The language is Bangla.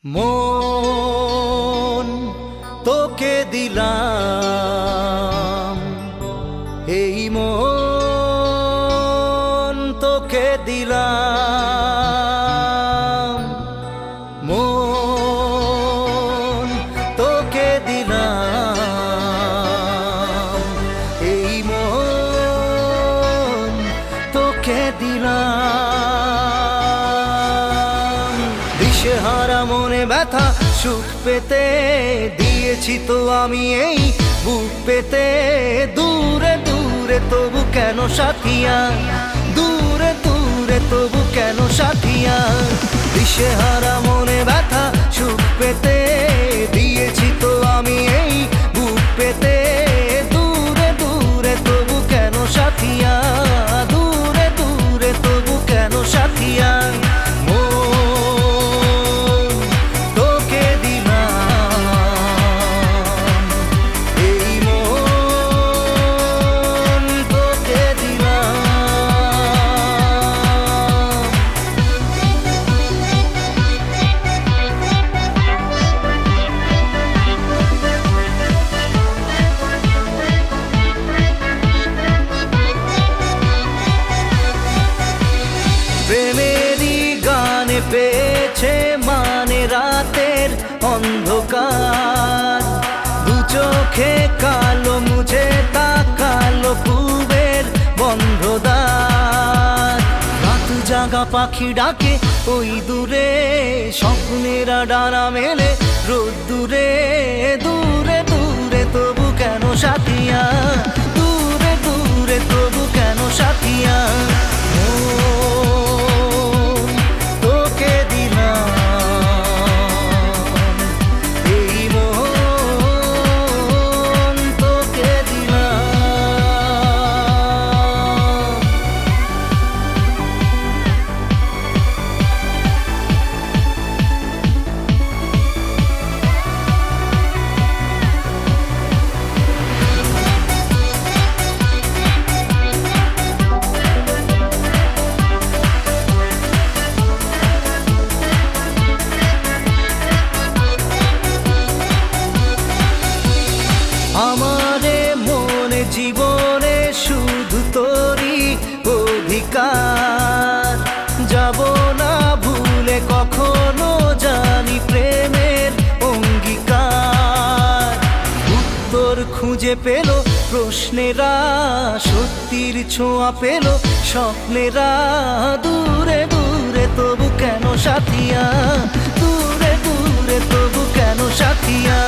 মন তোকে দিলাম, এই মন তোকে দিলাম, মন তোকে দিলাম, এই মন তোকে দিলাম। দিশেহারা মনে ব্যথা সুখ পেতে দিয়েছি তো আমি এই বুক পেতে। দূরে দূরে তবু কেন সাথিয়া, দূরে দূরে তবু কেন সাথিয়া। দিশেহারা মনে ব্যথা সুখ পেতে দিয়েছি তো আমি এই বুক পেতে। দূরে দূরে তবু কেন সাথিয়া, দূরে দূরে তবু কেন সাথিয়া। প্রেমেরই গানে পেয়েছে মানে রাতের অন্ধকার। দু চোখে কালো মুঝে তাকালো পূবের বন্ধ দ্বার। রাত জাগা পাখি ডাকে ওই দূরে, স্বপ্নেরা ডানা মেলে রোদ দূরে। দূরে দূরে তবু কেন সাথিয়া, দূরে দূরে তবু কেন সাথিয়া। আমারে মনে জীবনে শুধু তোরই অধিকার। যাব না ভুলে কখনো জানি প্রেমের অঙ্গীকার। উত্তর খুঁজে পেল প্রশ্নেরা, সত্যির ছোঁয়া পেল স্বপ্নেরা। দূরে দূরে তবু কেন সাথিয়া, দূরে দূরে তবু কেন সাথিয়া।